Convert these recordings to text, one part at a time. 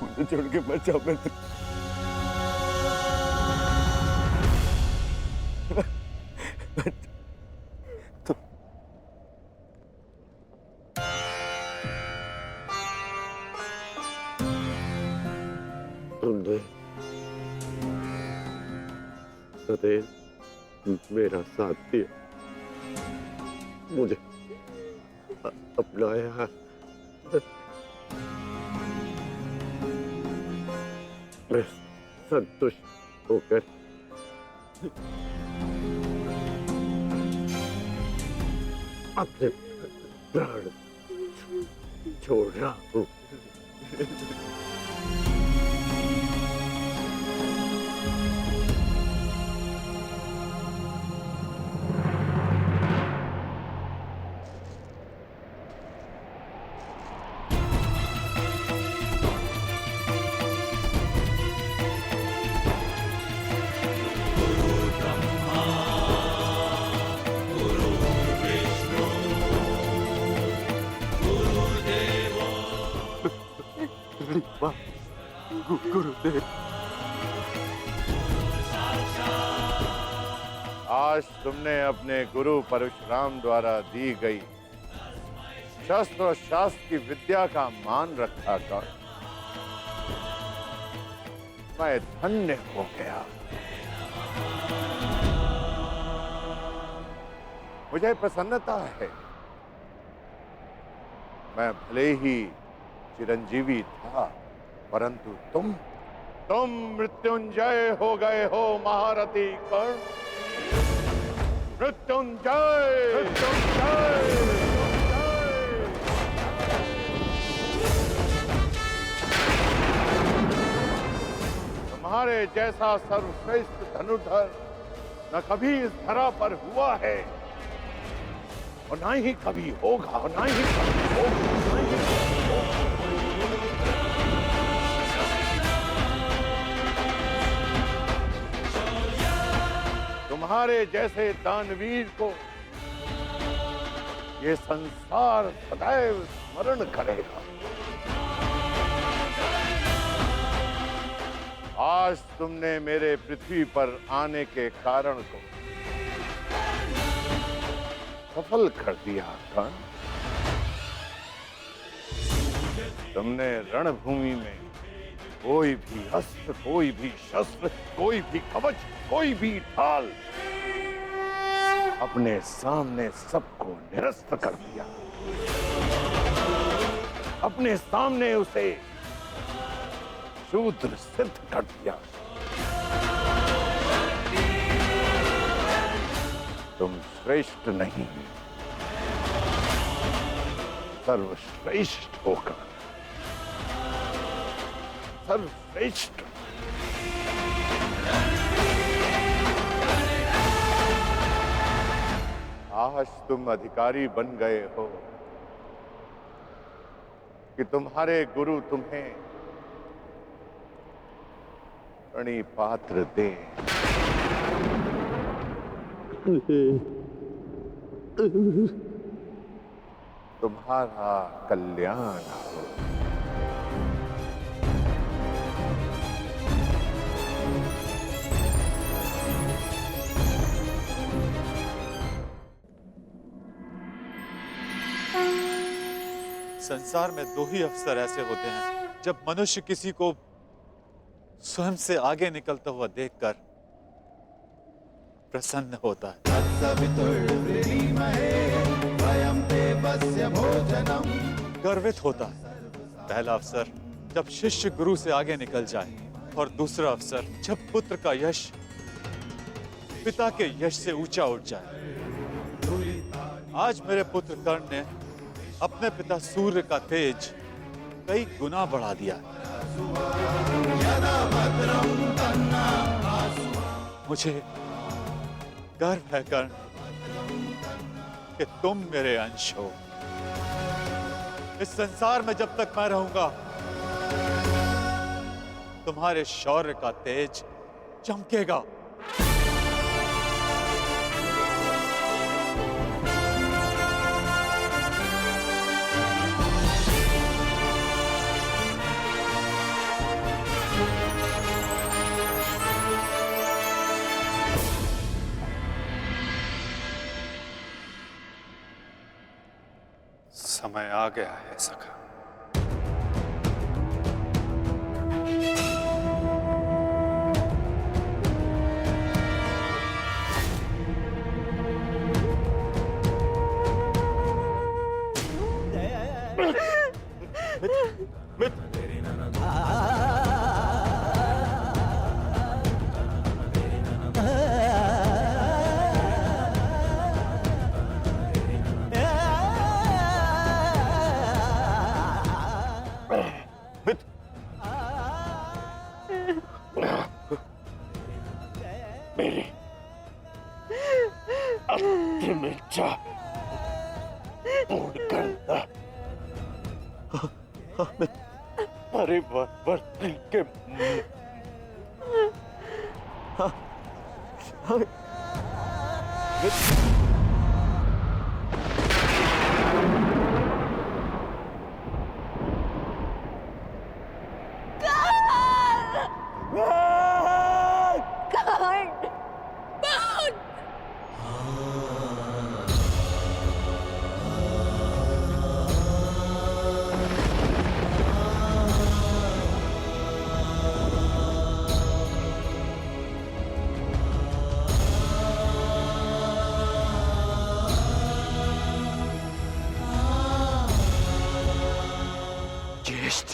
मुझे छोड़ के मत जाओ। मैं तो तुमने सदैव मेरा साथ दिया, मुझे अपनाया। मैं संतुष्ट होकर अपने प्राण छोड़ रहा हूँ। गुरुदेव, आज तुमने अपने गुरु परशुराम द्वारा दी गई शस्त्र और शास्त्र की विद्या का मान रखा कर मैं धन्य हो गया। मुझे प्रसन्नता है। मैं भले ही चिरंजीवी था, परंतु तुम मृत्युंजय हो गए हो महारथी कर्ण। मृत्युंजय, मृत्युंजय। तुम्हारे जैसा सर्वश्रेष्ठ धनुर्धर न कभी इस धरा पर हुआ है और ना ही कभी होगा, और ना ही कभी होगा, ना ही कभी होगा। तुम्हारे जैसे दानवीर को ये संसार सदैव स्मरण करेगा। आज तुमने मेरे पृथ्वी पर आने के कारण को सफल कर दिया कर्ण। तुमने रणभूमि में कोई भी अस्त्र, कोई भी शस्त्र, कोई भी कवच, कोई भी ढाल अपने सामने सबको निरस्त कर दिया। अपने सामने उसे शूद्र सिद्ध कर दिया। तुम श्रेष्ठ नहीं, सर्वश्रेष्ठ होकर सर्वश्रेष्ठ। आज तुम अधिकारी बन गए हो कि तुम्हारे गुरु तुम्हें प्रणिपात्र दे। तुम्हारा कल्याण हो। संसार में दो ही अवसर ऐसे होते हैं जब मनुष्य किसी को स्वयं से आगे निकलता हुआ देखकर प्रसन्न होता है। गर्वित होता है। पहला अवसर जब शिष्य गुरु से आगे निकल जाए, और दूसरा अवसर जब पुत्र का यश पिता के यश से ऊंचा उठ जाए। आज मेरे पुत्र कर्ण ने अपने पिता सूर्य का तेज कई गुना बढ़ा दिया। मुझे गर्व है कर्ण कि तुम मेरे अंश हो। इस संसार में जब तक मैं रहूंगा, तुम्हारे शौर्य का तेज चमकेगा। समय आ गया है सखा। मेरी अंतिम इच्छा पूर्ण करना परिवर्तन के ज्येष्ठ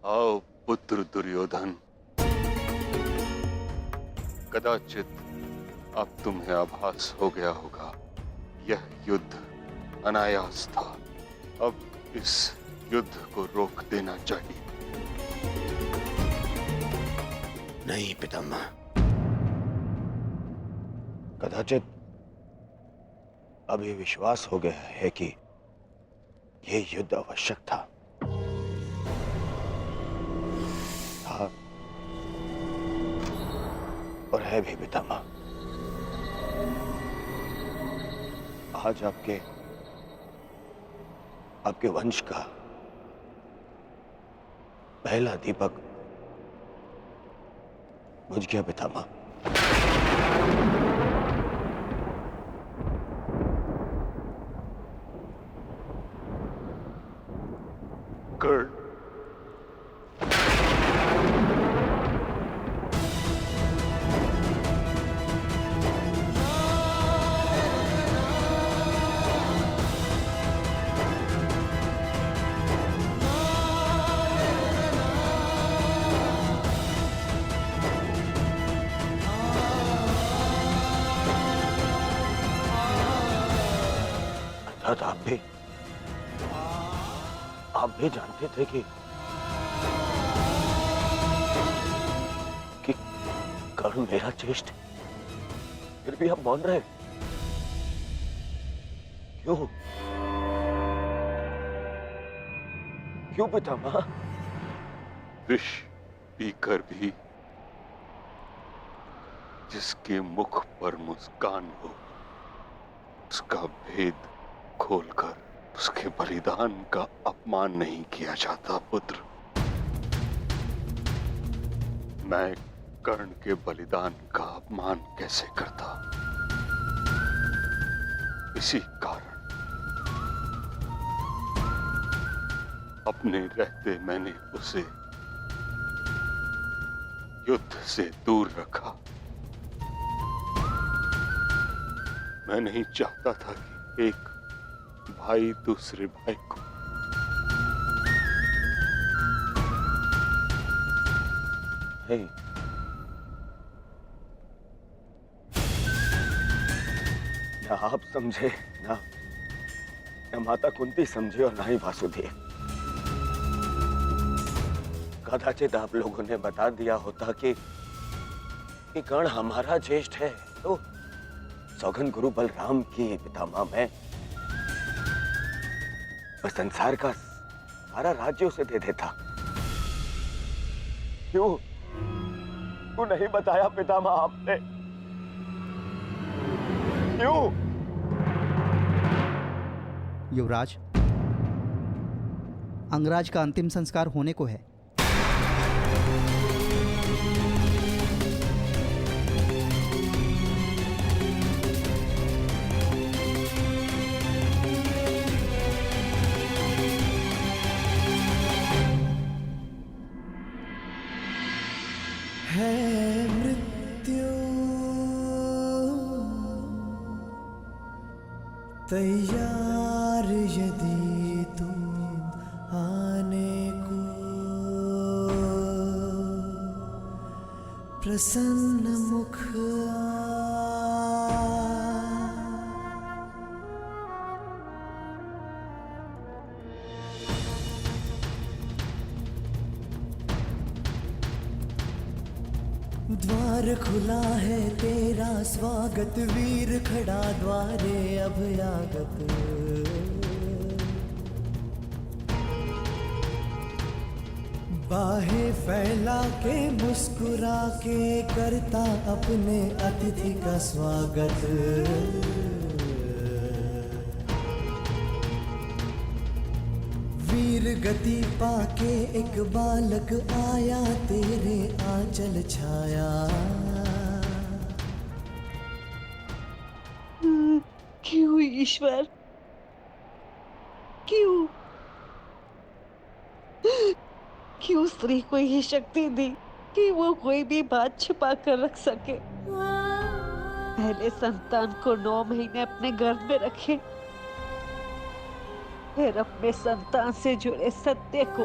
आओ पुत्र दुर्योधन, कदाचित अब तुम्हें आभास हो गया होगा, यह युद्ध अनायास था। अब इस युद्ध को रोक देना चाहिए। नहीं पितामह, कदाचित अभी विश्वास हो गया है कि यह युद्ध आवश्यक था। और है भी पितामह। आज आपके वंश का पहला दीपक बुझ गया पितामह। कर्ण, अर्थात आप भी जानते थे कि कर्ण मेरा ज्येष्ठ है, फिर भी आप मौन रहे। क्यों? क्यों पितामह? विष पीकर भी जिसके मुख पर मुस्कान हो, उसका भेद खोलकर उसके बलिदान का अपमान नहीं किया जाता पुत्र। मैं कर्ण के बलिदान का अपमान कैसे करता? इसी कारण अपने रहते मैंने उसे युद्ध से दूर रखा। मैं नहीं चाहता था कि एक भाई दूसरे भाई को नहीं, ना आप समझे, ना माता कुंती समझे और ना ही वासुदेव। कदाचित आप लोगों ने बता दिया होता कि कर्ण हमारा ज्येष्ठ है, तो सौगन गुरु बलराम की पितामह मैं संसार का सारा राज्य उसे दे देता। क्यों नहीं बताया पितामह आपने? क्यों? युवराज, अंगराज का अंतिम संस्कार होने को है। तैयार यदि तुम आने को, प्रसन्न मुख द्वार खुला है तेरा स्वागत, वीर खड़ा द्वारे अभयागत। बाहें फैला के मुस्कुरा के करता अपने अतिथि का स्वागत। वीर गति पाके एक बालक आया, तेरे आंचल छाया। क्यों ईश्वर, क्यों क्यों स्त्री को ये शक्ति दी कि वो कोई भी बात छुपा कर रख सके? पहले संतान को 9 महीने अपने गर्भ में रखे, फिर अपने संतान से जुड़े सत्य को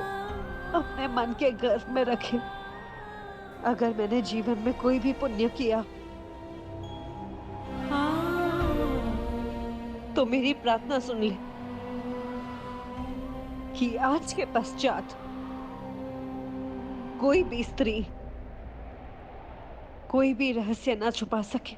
अपने मन के गर्भ में रखे। अगर मैंने जीवन में कोई भी पुण्य किया तो मेरी प्रार्थना सुन ले कि आज के पश्चात कोई भी स्त्री कोई भी रहस्य ना छुपा सके।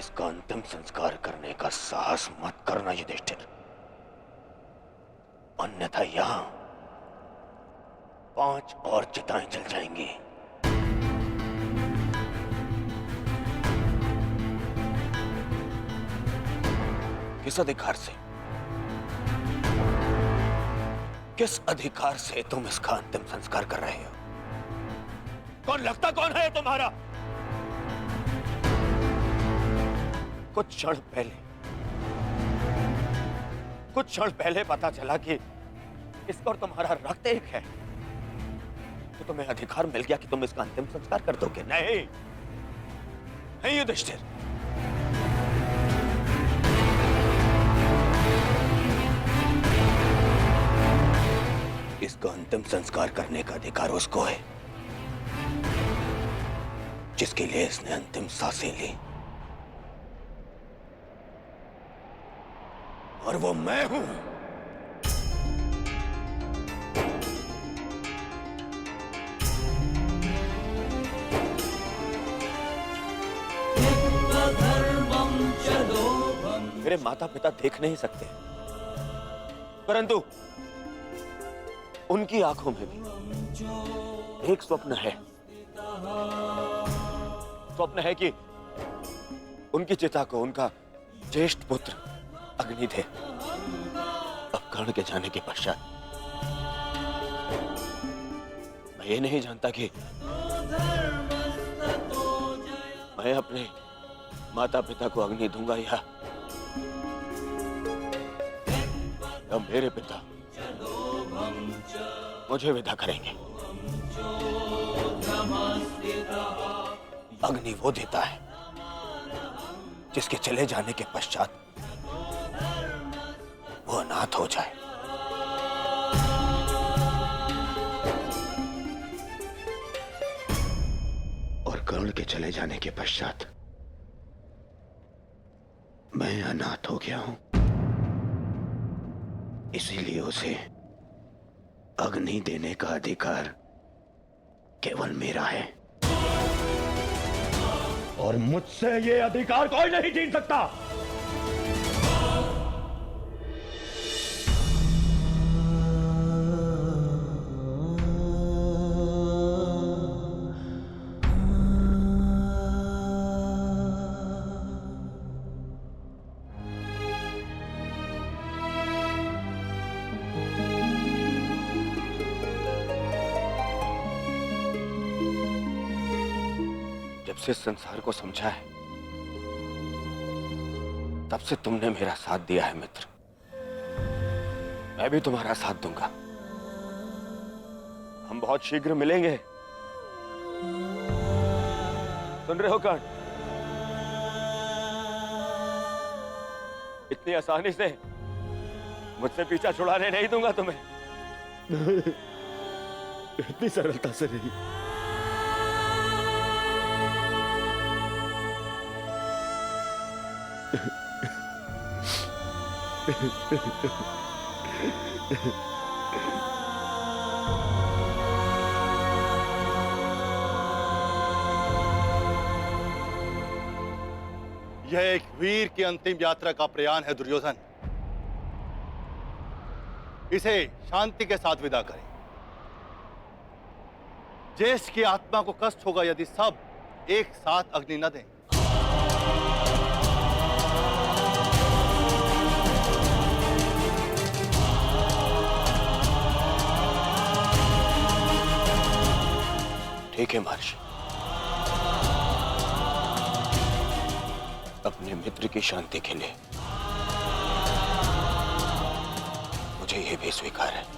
इसका अंतिम संस्कार करने का साहस मत करना युधिष्ठिर, अन्यथा यहां 5 और चिताएं जल जाएंगी। किस अधिकार से, किस अधिकार से तुम इसका अंतिम संस्कार कर रहे हो? कौन लगता कौन है तुम्हारा? कुछ क्षण पहले पता चला कि इसका और तुम्हारा रक्त एक है, तो तुम्हें अधिकार मिल गया कि तुम इसका अंतिम संस्कार कर दोगे। नहीं, नहीं युधिष्ठिर, इसका अंतिम संस्कार करने का अधिकार उसको है जिसके लिए इसने अंतिम सांसें ली, और वो मैं हूं। मेरे माता पिता देख नहीं सकते, परंतु उनकी आंखों में भी एक स्वप्न है। स्वप्न है कि उनकी चिता को उनका ज्येष्ठ पुत्र अग्नि थे। अब कर्ण के जाने के पश्चात मैं ये नहीं जानता कि मैं अपने माता पिता को अग्नि दूंगा या मेरे पिता मुझे विदा करेंगे। अग्नि वो देता है जिसके चले जाने के पश्चात वो अनाथ हो जाए। और कर्ण के चले जाने के पश्चात मैं अनाथ हो गया हूं, इसीलिए उसे अग्नि देने का अधिकार केवल मेरा है, और मुझसे ये अधिकार कोई नहीं छीन सकता। जब से संसार को समझा है तब से तुमने मेरा साथ दिया है मित्र, मैं भी तुम्हारा साथ दूंगा। हम बहुत शीघ्र मिलेंगे, सुन रहे हो कर्ण? इतनी आसानी से मुझसे पीछा छुड़ाने नहीं दूंगा तुम्हें। इतनी सरलता से नहीं। यह एक वीर की अंतिम यात्रा का प्रयाण है दुर्योधन। इसे शांति के साथ विदा करें। ज्येष्ठ की आत्मा को कष्ट होगा यदि सब एक साथ अग्नि न दें। ठीक है महर्षि, अपने मित्र की शांति के लिए मुझे यह भी स्वीकार है।